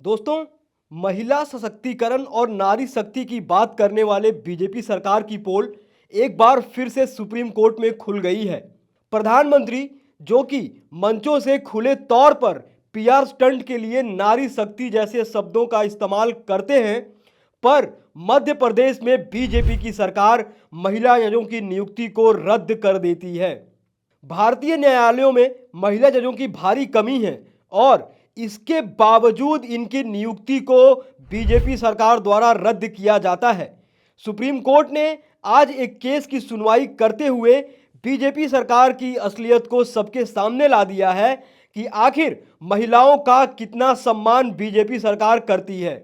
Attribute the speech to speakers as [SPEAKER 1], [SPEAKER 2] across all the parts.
[SPEAKER 1] दोस्तों, महिला सशक्तिकरण और नारी शक्ति की बात करने वाले बीजेपी सरकार की पोल एक बार फिर से सुप्रीम कोर्ट में खुल गई है। प्रधानमंत्री जो कि मंचों से खुले तौर पर पीआर स्टंट के लिए नारी शक्ति जैसे शब्दों का इस्तेमाल करते हैं, पर मध्य प्रदेश में बीजेपी की सरकार महिला जजों की नियुक्ति को रद्द कर देती है। भारतीय न्यायालयों में महिला जजों की भारी कमी है और इसके बावजूद इनकी नियुक्ति को बीजेपी सरकार द्वारा रद्द किया जाता है। सुप्रीम कोर्ट ने आज एक केस की सुनवाई करते हुए बीजेपी सरकार की असलियत को सबके सामने ला दिया है कि आखिर महिलाओं का कितना सम्मान बीजेपी सरकार करती है।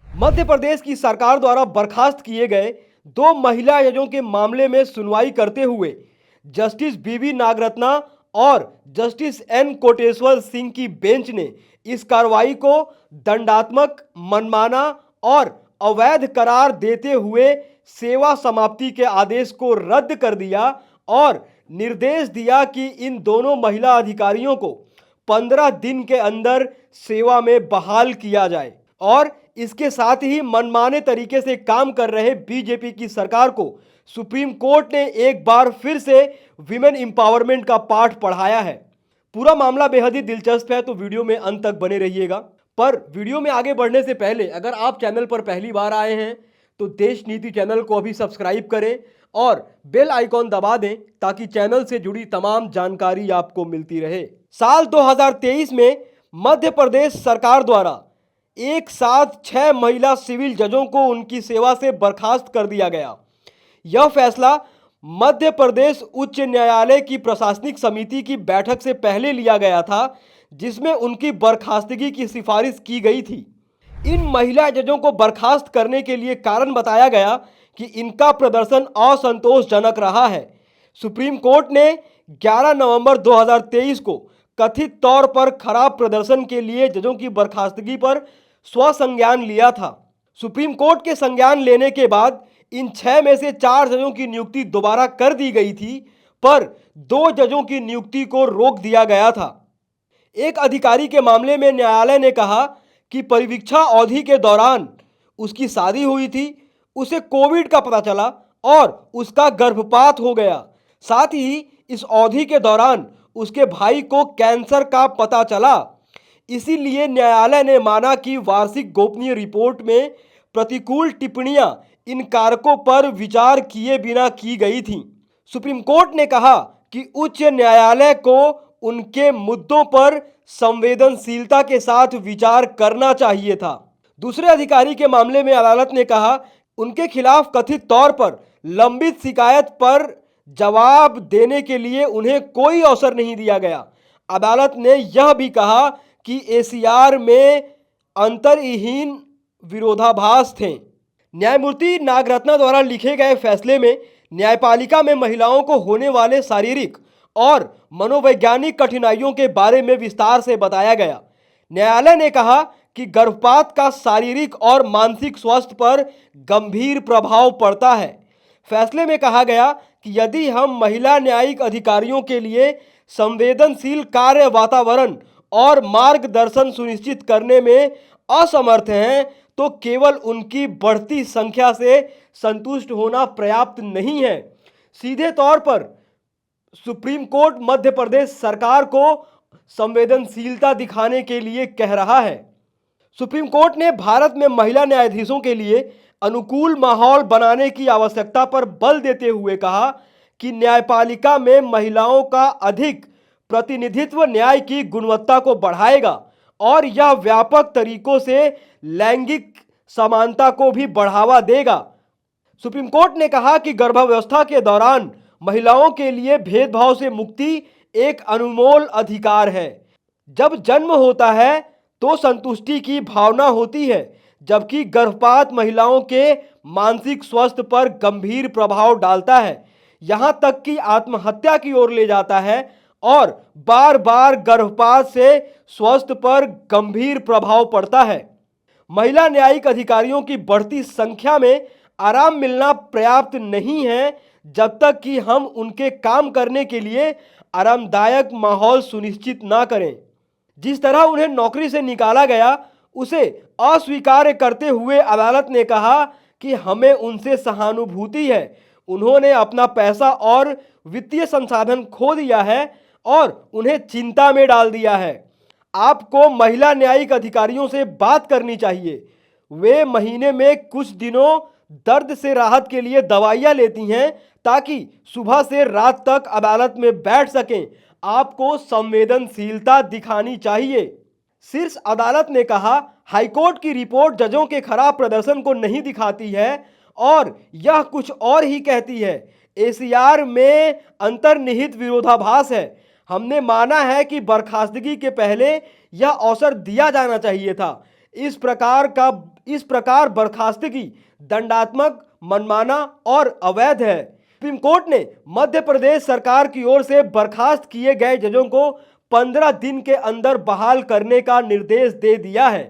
[SPEAKER 1] मध्य प्रदेश की सरकार द्वारा बर्खास्त किए गए 2 महिला जजों के मामले में सुनवाई करते हुए जस्टिस बीवी नागरत्ना और जस्टिस एन कोटेश्वर सिंह की बेंच ने इस कार्रवाई को दंडात्मक, मनमाना और अवैध करार देते हुए सेवा समाप्ति के आदेश को रद्द कर दिया और निर्देश दिया कि इन दोनों महिला अधिकारियों को 15 दिन के अंदर सेवा में बहाल किया जाए और इसके साथ ही मनमाने तरीके से काम कर रहे बीजेपी की सरकार को सुप्रीम कोर्ट ने एक बार फिर से विमेन एम्पावरमेंट का पाठ पढ़ाया है। पूरा मामला बेहद ही दिलचस्प है, तो वीडियो में अंत तक बने रहिएगा। पर वीडियो में आगे बढ़ने से पहले अगर आप चैनल पर पहली बार आए हैं तो देश नीति चैनल को अभी सब्सक्राइब करें और बेल आइकॉन दबा दें ताकि चैनल से जुड़ी तमाम जानकारी आपको मिलती रहे। साल 2023 में मध्य प्रदेश सरकार द्वारा एक साथ 6 महिला सिविल जजों को उनकी सेवा से बर्खास्त कर दिया गया। यह फैसला मध्य प्रदेश उच्च न्यायालय की प्रशासनिक समिति की बैठक से पहले लिया गया था, जिसमें उनकी बर्खास्तगी की सिफारिश की गई थी। इन महिला जजों को बर्खास्त करने के लिए कारण बताया गया कि इनका प्रदर्शन असंतोषजनक रहा है। सुप्रीम कोर्ट ने 11 नवंबर 2023 को कथित तौर पर खराब प्रदर्शन के लिए जजों की बर्खास्तगी पर स्वसंज्ञान लिया था। सुप्रीम कोर्ट के संज्ञान लेने के बाद इन 6 में से 4 जजों की नियुक्ति दोबारा कर दी गई थी, पर 2 जजों की नियुक्ति को रोक दिया गया था। एक अधिकारी के मामले में न्यायालय ने कहा कि परिवीक्षा अवधि के दौरान उसकी शादी हुई थी, उसे कोविड का पता चला और उसका गर्भपात हो गया। साथ ही इस अवधि के दौरान उसके भाई को कैंसर का पता चला। इसीलिए न्यायालय ने माना कि वार्षिक गोपनीय रिपोर्ट में प्रतिकूल टिप्पणियां इन कारकों पर विचार किए बिना की गई थीं। सुप्रीम कोर्ट ने कहा कि उच्च न्यायालय को उनके मुद्दों पर संवेदनशीलता के साथ विचार करना चाहिए था। दूसरे अधिकारी के मामले में अदालत ने कहा उनके खिलाफ कथित तौर पर लंबित शिकायत पर जवाब देने के लिए उन्हें कोई अवसर नहीं दिया गया। अदालत ने यह भी कहा कि एसीआर में अंतर्हीन विरोधाभास थे। न्यायमूर्ति नागरत्ना द्वारा लिखे गए फैसले में न्यायपालिका में महिलाओं को होने वाले शारीरिक और मनोवैज्ञानिक कठिनाइयों के बारे में विस्तार से बताया गया। न्यायालय ने कहा कि गर्भपात का शारीरिक और मानसिक स्वास्थ्य पर गंभीर प्रभाव पड़ता है। फैसले में कहा गया कि यदि हम महिला न्यायिक अधिकारियों के लिए संवेदनशील कार्य वातावरण और मार्गदर्शन सुनिश्चित करने में असमर्थ हैं तो केवल उनकी बढ़ती संख्या से संतुष्ट होना पर्याप्त नहीं है। सीधे तौर पर सुप्रीम कोर्ट मध्य प्रदेश सरकार को संवेदनशीलता दिखाने के लिए कह रहा है। सुप्रीम कोर्ट ने भारत में महिला न्यायाधीशों के लिए अनुकूल माहौल बनाने की आवश्यकता पर बल देते हुए कहा कि न्यायपालिका में महिलाओं का अधिक प्रतिनिधित्व न्याय की गुणवत्ता को बढ़ाएगा और यह व्यापक तरीकों से लैंगिक समानता को भी बढ़ावा देगा। सुप्रीम कोर्ट ने कहा कि गर्भावस्था के दौरान महिलाओं के लिए भेदभाव से मुक्ति एक अनमोल अधिकार है। जब जन्म होता है तो संतुष्टि की भावना होती है, जबकि गर्भपात महिलाओं के मानसिक स्वास्थ्य पर गंभीर प्रभाव डालता है, यहां तक कि आत्महत्या की ओर ले जाता है और बार बार गर्भपात से स्वास्थ्य पर गंभीर प्रभाव पड़ता है। महिला न्यायिक अधिकारियों की बढ़ती संख्या में आराम मिलना पर्याप्त नहीं है जब तक कि हम उनके काम करने के लिए आरामदायक माहौल सुनिश्चित ना करें। जिस तरह उन्हें नौकरी से निकाला गया उसे अस्वीकार करते हुए अदालत ने कहा कि हमें उनसे सहानुभूति है, उन्होंने अपना पैसा और वित्तीय संसाधन खो दिया है और उन्हें चिंता में डाल दिया है। आपको महिला न्यायिक अधिकारियों से बात करनी चाहिए। वे महीने में कुछ दिनों दर्द से राहत के लिए दवाइयां लेती हैं ताकि सुबह से रात तक अदालत में बैठ सकें। आपको संवेदनशीलता दिखानी चाहिए। शीर्ष अदालत ने कहा, हाईकोर्ट की रिपोर्ट जजों के खराब प्रदर्शन को नहीं दिखाती है और यह कुछ और ही कहती है। एसीआर में अंतर्निहित विरोधाभास है। हमने माना है कि बर्खास्तगी के पहले यह अवसर दिया जाना चाहिए था। इस प्रकार बर्खास्तगी दंडात्मक, मनमाना और अवैध है। सुप्रीम कोर्ट ने मध्य प्रदेश सरकार की ओर से बर्खास्त किए गए जजों को 15 दिन के अंदर बहाल करने का निर्देश दे दिया है।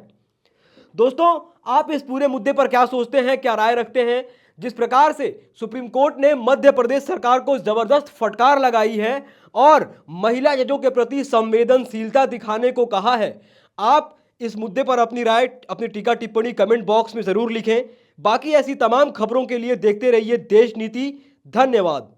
[SPEAKER 1] दोस्तों, आप इस पूरे मुद्दे पर क्या सोचते हैं, क्या राय रखते हैं? जिस प्रकार से सुप्रीम कोर्ट ने मध्य प्रदेश सरकार को जबरदस्त फटकार लगाई है और महिला जजों के प्रति संवेदनशीलता दिखाने को कहा है, आप इस मुद्दे पर अपनी राय, अपनी टीका टिप्पणी कमेंट बॉक्स में जरूर लिखें। बाकी ऐसी तमाम खबरों के लिए देखते रहिए देश नीति। धन्यवाद।